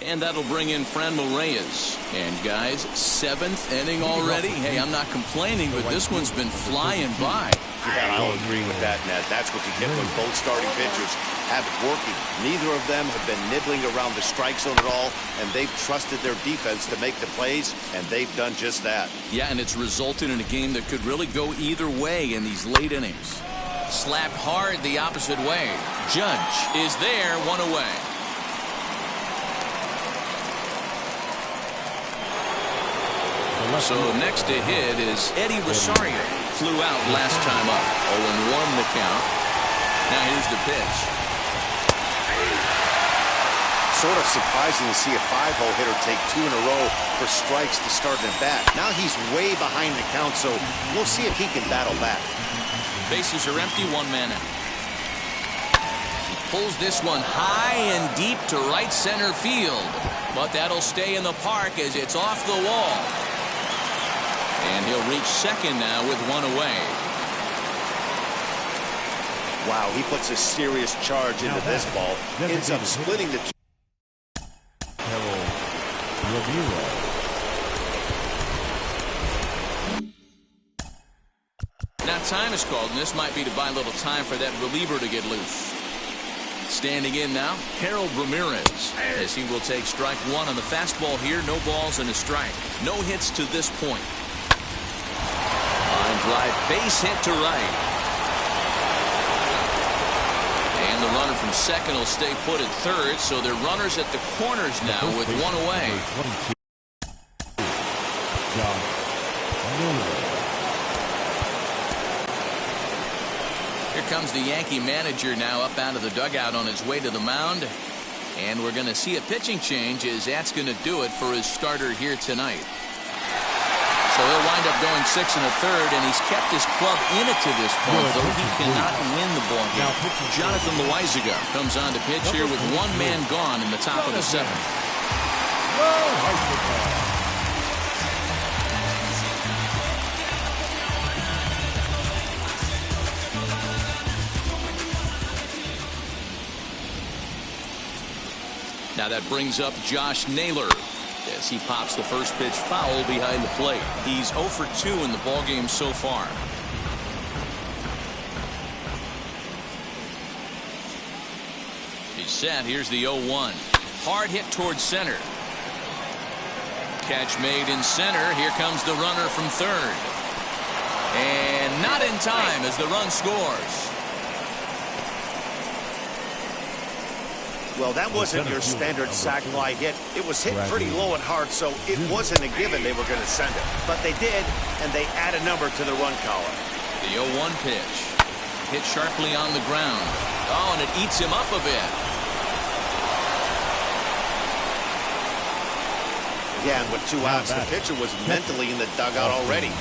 Speaker 2: And that'll bring in Franmil Reyes. And guys, 7th inning already. Hey, I'm not complaining, but this one's been flying by.
Speaker 1: Yeah, I'll agree with that, Ned. That's what you get when both starting pitchers have it working. Neither of them have been nibbling around the strike zone at all, and they've trusted their defense to make the plays, and they've done just that.
Speaker 2: Yeah, and it's resulted in a game that could really go either way in these late innings. Slapped hard the opposite way. Judge is there, 1 away. So next to hit is Eddie Rosario. Flew out last time up. 0-1 the count. Now here's the pitch.
Speaker 1: Sort of surprising to see a 5-hole hitter take 2 in a row for strikes to start an at-bat. Now he's way behind the count, so we'll see if he can battle back.
Speaker 2: Bases are empty, 1 man out. He pulls this one high and deep to right center field. But that'll stay in the park as it's off the wall. And he'll reach second now with 1 away.
Speaker 1: Wow, he puts a serious charge into this ball. Ends up splitting the two.
Speaker 2: Now time is called, and this might be to buy a little time for that reliever to get loose. Standing in now, Harold Ramirez, as he will take strike 1 on the fastball here. No balls and a strike. No hits to this point. Line drive, base hit to right. And the runner from second will stay put at third, so they're runners at the corners now with 1 away. Here comes the Yankee manager now up out of the dugout on his way to the mound. And we're going to see a pitching change as that's going to do it for his starter here tonight. So he'll wind up going 6 1/3, and he's kept his club in it to this point, though he cannot win the ball game. Jonathan Loaizaga comes on to pitch here with 1 man gone in the top of the 7th. Now that brings up Josh Naylor as he pops the first pitch foul behind the plate. He's 0 for 2 in the ballgame so far. He's set. Here's the 0-1. Hard hit towards center. Catch made in center. Here comes the runner from third. And not in time as the run scores.
Speaker 1: Well, that wasn't your standard sac fly hit. It was hit pretty low and hard, so it wasn't a given they were going to send it. But they did, and they add a number to the run column.
Speaker 2: The 0-1 pitch. Hit sharply on the ground. Oh, and it eats him up a bit.
Speaker 1: Yeah, and with 2 outs, the pitcher was mentally in the dugout already.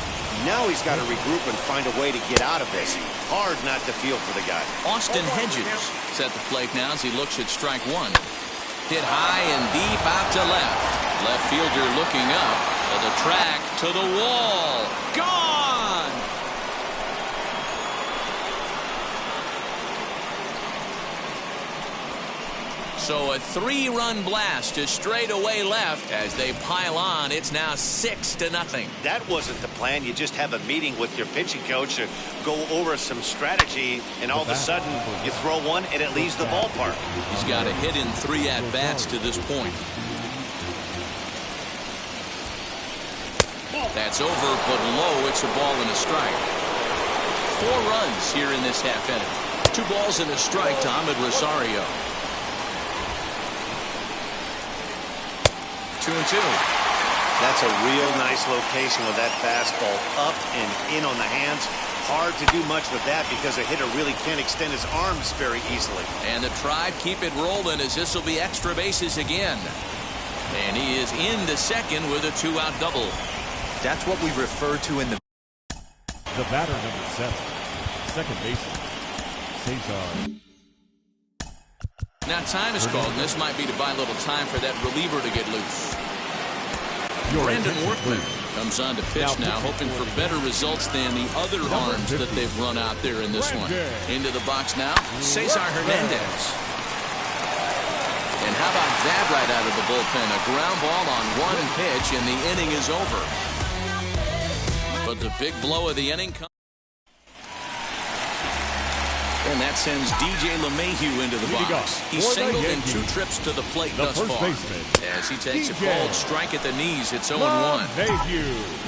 Speaker 1: Now he's got to regroup and find a way to get out of this. Hard not to feel for the guy.
Speaker 2: Austin Hedges at the plate now as he looks at strike 1. Hit high and deep out to left. Left fielder looking up. To the track, to the wall. Gone! So a 3-run blast to straightaway left as they pile on. It's now 6-0.
Speaker 1: That wasn't the plan. You just have a meeting with your pitching coach to go over some strategy, and all of a sudden you throw one and it leaves the ballpark.
Speaker 2: He's got a hit in 3 at-bats to this point. That's over, but low. It's a ball and a strike. 4 runs here in this half inning. 2 balls and a strike to Ahmed Rosario. 2-2.
Speaker 1: That's a real nice location with that fastball up and in on the hands. hard to do much with that because a hitter really can't extend his arms very easily.
Speaker 2: And the Tribe keep it rolling as this will be extra bases again. And he is into second with a 2-out double.
Speaker 4: That's what we refer to in the
Speaker 3: batter, number 7, second baseman, Cesar.
Speaker 2: Now time is called, and this might be to buy a little time for that reliever to get loose. Brandon Workman comes on to pitch now, hoping for better results than the other arms that they've run out there in this one. Into the box now, Cesar Hernandez. And how about that right out of the bullpen? A ground ball on one pitch, and the inning is over. But the big blow of the inning comes. And that sends DJ LeMahieu into the box. He's singled in 2 trips to the plate thus far. As he takes a cold strike at the knees, it's 0-1.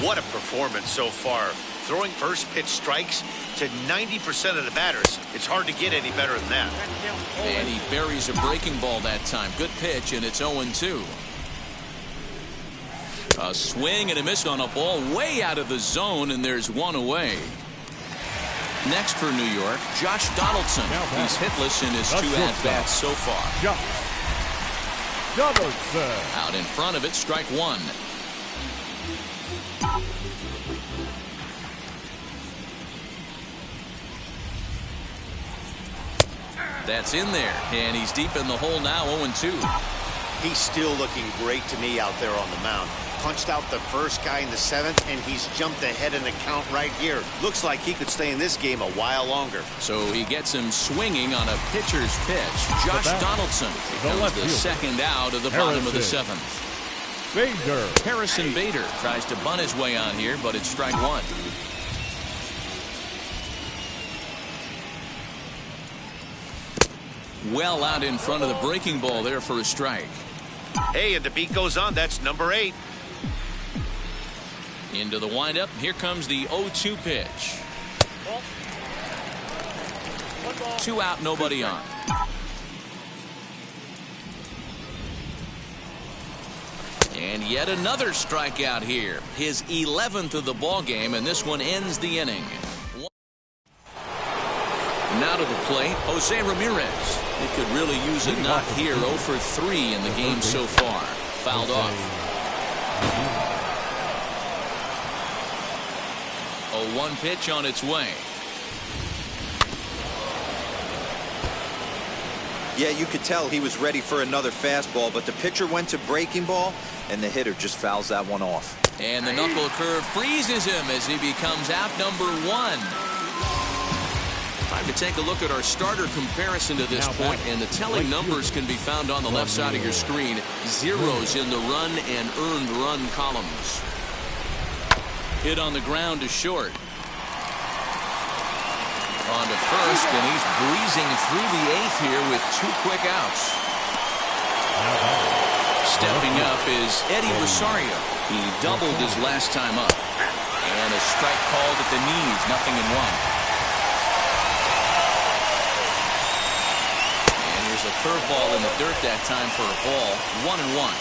Speaker 5: What a performance so far. Throwing first pitch strikes to 90% of the batters. It's hard to get any better than that.
Speaker 2: And he buries a breaking ball that time. Good pitch, and it's 0-2. A swing and a miss on a ball way out of the zone, and there's one away. Next for New York, Josh Donaldson. He's hitless in his 2 at-bats so far. Out in front of it, strike 1. That's in there, and he's deep in the hole now, 0-2.
Speaker 1: He's still looking great to me out there on the mound. Punched out the first guy in the 7th, and he's jumped ahead in the count right here. Looks like he could stay in this game a while longer.
Speaker 2: So he gets him swinging on a pitcher's pitch. Josh Donaldson becomes the second out of the bottom of the 7th. Harrison Bader tries to bunt his way on here, but it's strike 1. Well out in front of the breaking ball there for a strike.
Speaker 5: Hey, and the beat goes on. That's number 8.
Speaker 2: Into the windup. Here comes the 0-2 pitch. 2 out, nobody on. And yet another strikeout here. His 11th of the ball game, and this one ends the inning. Now to the plate, Jose Ramirez. He could really use a knock here. 0 for 3 in the game so far. Fouled off. 0-1 pitch on its way.
Speaker 4: Yeah, you could tell he was ready for another fastball, but the pitcher went to breaking ball, and the hitter just fouls that one off.
Speaker 2: And the knuckle curve freezes him as he becomes out number 1. Time to take a look at our starter comparison to this point, and the telling numbers can be found on the left side of your screen. Zeros in the run and earned run columns. Hit on the ground to short. On to first, and he's breezing through the 8th here with 2 quick outs. Stepping up is Eddie Rosario. He doubled his last time up. And a strike called at the knees, 0-1. A curveball in the dirt that time for a ball. 1-1.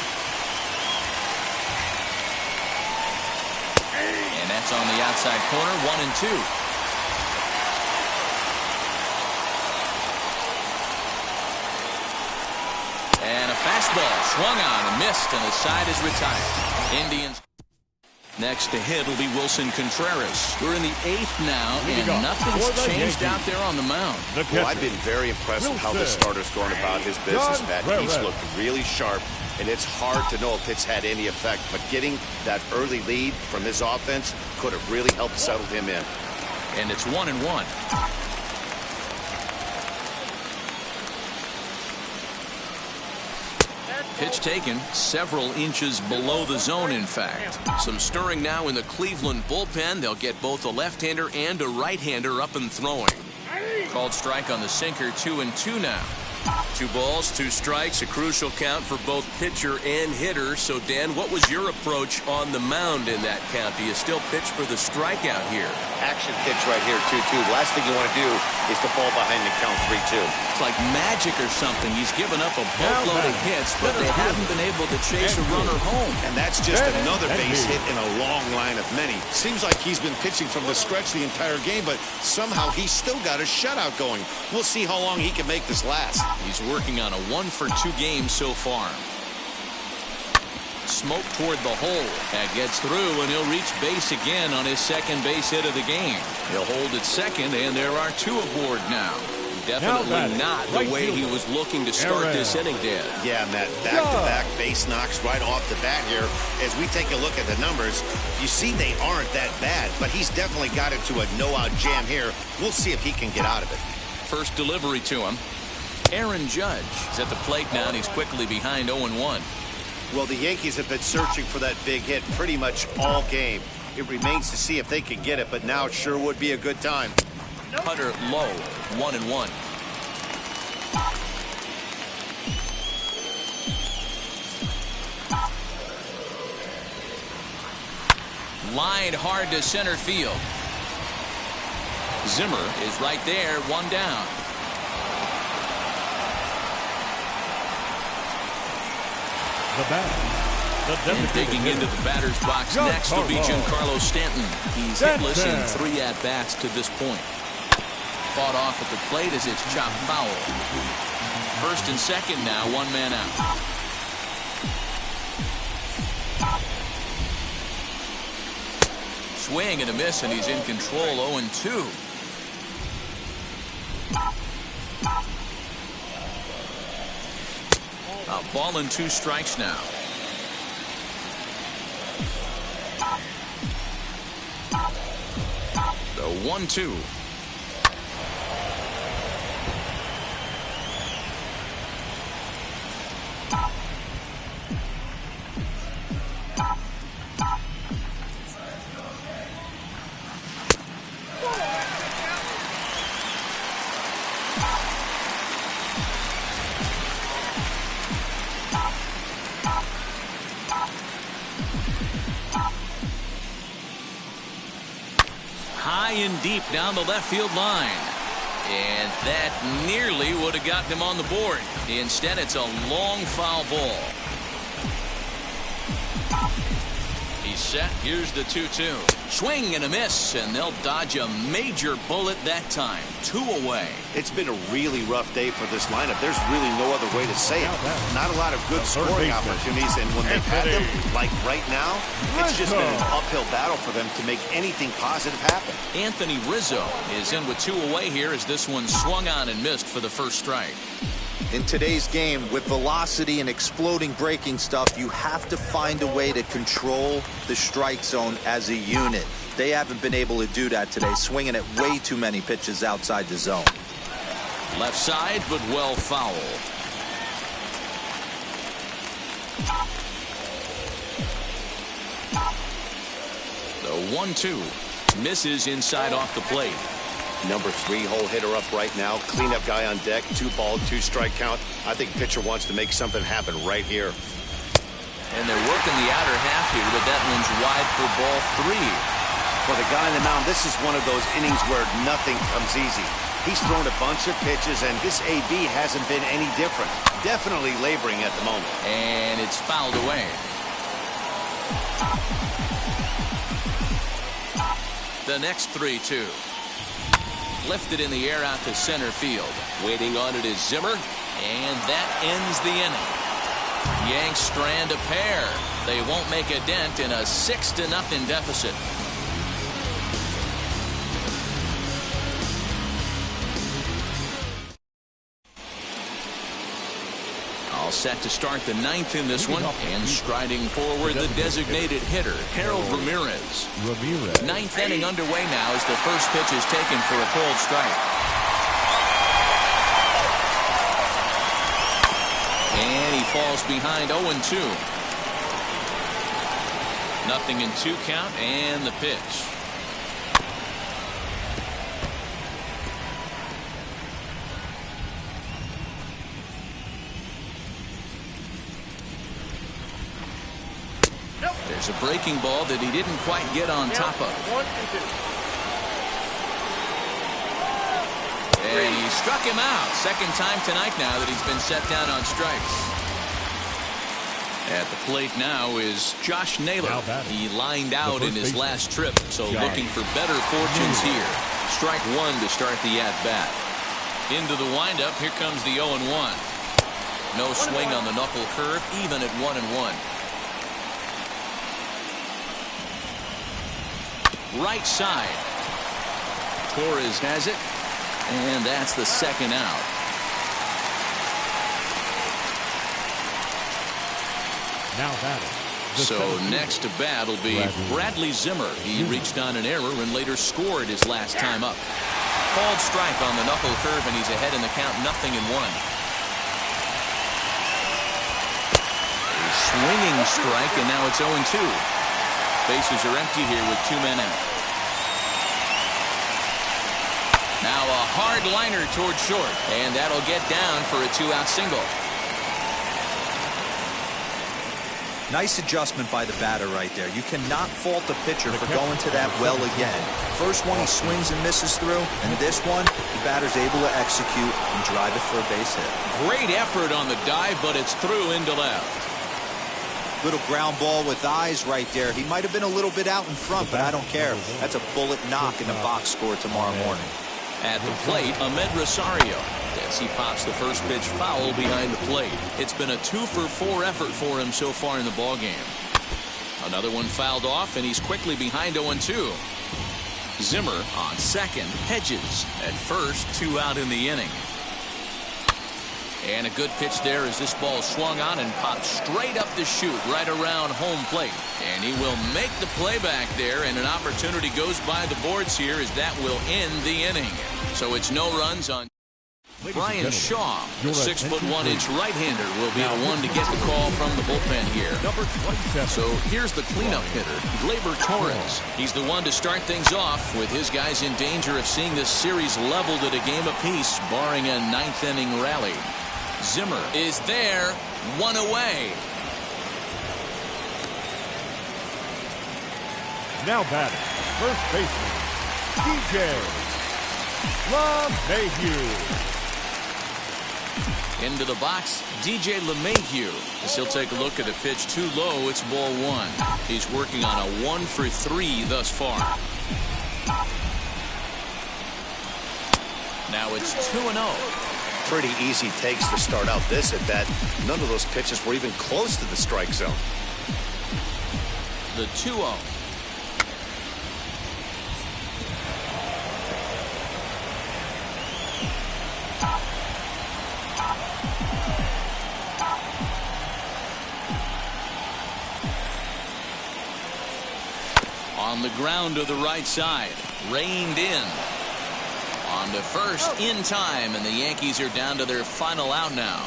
Speaker 2: And that's on the outside corner. 1-2. And a fastball swung on and missed, and the side is retired. Indians. Next to hit will be Wilson Contreras. We're in the 8th now, and nothing's changed out there on the mound.
Speaker 1: Well, I've been very impressed with how this starter's going about his business, Matt. He's looked really sharp, and it's hard to know if it's had any effect. But getting that early lead from his offense could have really helped settle him in.
Speaker 2: And it's 1-1. Pitch taken several inches below the zone, in fact. Some stirring now in the Cleveland bullpen. They'll get both a left-hander and a right-hander up and throwing. Called strike on the sinker, 2-2 now.
Speaker 7: 2 balls, 2 strikes, a crucial count for both pitcher and hitter. So, Dan, what was your approach on the mound in that count? Do you still pitch for the strikeout here?
Speaker 5: Action pitch right here, 2-2. Last thing you want to do is to fall behind the count 3-2.
Speaker 2: It's like magic or something. He's given up a boatload of hits, but they haven't been able to chase a runner home.
Speaker 1: And that's just another base hit in a long line of many. Seems like he's been pitching from the stretch the entire game, but somehow he's still got a shutout going. We'll see how long he can make this last.
Speaker 2: He's working on a 1-for-2 game so far. Smoke toward the hole. That gets through, and he'll reach base again on his second base hit of the game. He'll hold at second, and there are 2 aboard now. Definitely not the way he was looking to start this inning, Dan.
Speaker 1: Yeah, Matt, back-to-back base knocks right off the bat here. As we take a look at the numbers, you see they aren't that bad, but he's definitely got into a no-out jam here. We'll see if he can get out of it.
Speaker 2: First delivery to him. Aaron Judge is at the plate now, and he's quickly behind 0-1.
Speaker 1: Well, the Yankees have been searching for that big hit pretty much all game. It remains to see if they can get it, but now it sure would be a good time.
Speaker 2: Cutter low, 1-1. Lined hard to center field. Zimmer is right there, 1 down.
Speaker 3: The batter.
Speaker 2: And digging into the batter's box next will be Giancarlo Stanton. He's hitless in 3 at-bats to this point. Fought off at the plate as it's chopped foul. First and second now, 1 man out. Swing and a miss, and he's in control, 0-2. A ball and 2 strikes now. The 1-2. High and deep down the left field line. And that nearly would have gotten him on the board. Instead, it's a long foul ball. He's set. Here's the 2-2. Swing and a miss, and they'll dodge a major bullet that time. 2 away.
Speaker 1: It's been a really rough day for this lineup. There's really no other way to say it. Not a lot of good scoring opportunities, and when they've had them, like right now, it's just been an uphill battle for them to make anything positive happen.
Speaker 2: Anthony Rizzo is in with 2 away here as this one swung on and missed for the first strike.
Speaker 4: In today's game, with velocity and exploding breaking stuff, you have to find a way to control the strike zone as a unit. They haven't been able to do that today, swinging at way too many pitches outside the zone.
Speaker 2: Left side, but well foul. The 1-2 misses inside off the plate.
Speaker 1: Number 3 hole hitter up right now. Cleanup guy on deck. 2 ball, 2 strike count. I think pitcher wants to make something happen right here.
Speaker 2: And they're working the outer half here, but that one's wide for ball 3.
Speaker 1: For the guy on the mound, this is one of those innings where nothing comes easy. He's thrown a bunch of pitches, and this AB hasn't been any different. Definitely laboring at the moment.
Speaker 2: And it's fouled away. The next 3-2. Lifted in the air out to center field. Waiting on it is Zimmer, and that ends the inning. Yanks strand a pair. They won't make a dent in a 6-0 deficit. All set to start the 9th in this one, and striding forward the designated hitter, Harold Ramirez. 9th inning underway now as the first pitch is taken for a cold strike. And he falls behind 0-2. Nothing in 2 count, and the pitch. There's a breaking ball that he didn't quite get on top of. And he struck him out. Second time tonight now that he's been set down on strikes. At the plate now is Josh Naylor. He lined out in his last trip, so looking for better fortunes here. Strike one to start the at-bat. Into the windup, here comes the 0-1. No swing on the knuckle curve, even at 1-1. Right side. Torres has it, and that's the second out.
Speaker 3: Now batting.
Speaker 2: So next to bat will be Bradley Zimmer. He reached on an error and later scored his last time up. Called strike on the knuckle curve, and he's ahead in the count, 0-1. A swinging strike, and now it's 0-2. Bases are empty here with 2 men out. Now a hard liner toward short, and that'll get down for a 2-out single.
Speaker 4: Nice adjustment by the batter right there. You cannot fault the pitcher for going to that well again. First one he swings and misses through, and this one the batter's able to execute and drive it for a base hit.
Speaker 2: Great effort on the dive, but it's through into left.
Speaker 4: Little ground ball with eyes right there. He might have been a little bit out in front, but I don't care. That's a bullet knock in the box score tomorrow morning.
Speaker 2: At the plate, Ahmed Rosario. As he pops the first pitch foul behind the plate. It's been a 2-for-4 effort for him so far in the ballgame. Another one fouled off, and he's quickly behind 0-2. Zimmer on second. Hedges at first. 2 out in the inning. And a good pitch there as this ball swung on and popped straight up the chute right around home plate. And he will make the play back there, and an opportunity goes by the boards here as that will end the inning. So it's no runs on. Brian Shaw, the 6'1" right-hander, will be the one to get the call from the bullpen here. So here's the cleanup hitter, Gleyber Torres. He's the one to start things off with his guys in danger of seeing this series leveled at a game apiece, barring a 9th-inning rally. Zimmer is there, 1 away.
Speaker 3: Now batting, first baseman, DJ LeMahieu.
Speaker 2: Into the box, DJ LeMahieu. As he'll take a look at the pitch too low, it's ball 1. He's working on a 1-for-3 thus far. Now it's 2-0.
Speaker 1: Pretty easy takes to start out this at bat. None of those pitches were even close to the strike zone.
Speaker 2: The 2-0. On the ground to the right side. Reined in. On to first in time, and the Yankees are down to their final out now.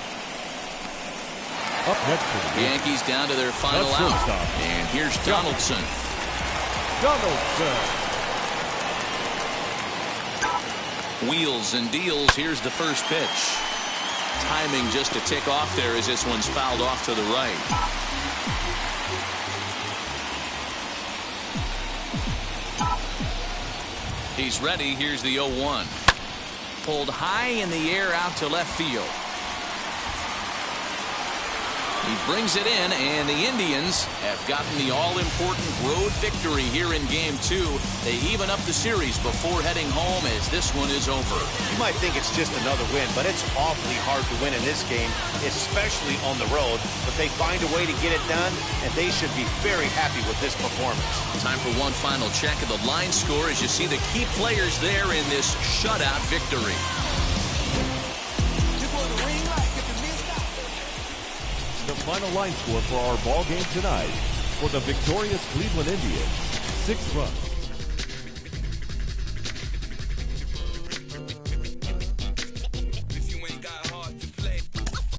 Speaker 3: Up next for the
Speaker 2: Yankees down to their final out. And here's Donaldson. Wheels and deals. Here's the first pitch. Timing just to tick off there as this one's fouled off to the right. He's ready. Here's the 0-1. Pulled high in the air out to left field. He brings it in, and the Indians have gotten the all-important road victory here in Game 2. They even up the series before heading home as this one is over.
Speaker 1: You might think it's just another win, but it's awfully hard to win in this game, especially on the road. But they find a way to get it done, and they should be very happy with this performance. Time for one final check of the line score as you see the key players there in this shutout victory.
Speaker 3: The final line score for our ball game tonight. For the victorious Cleveland Indians, 6 runs.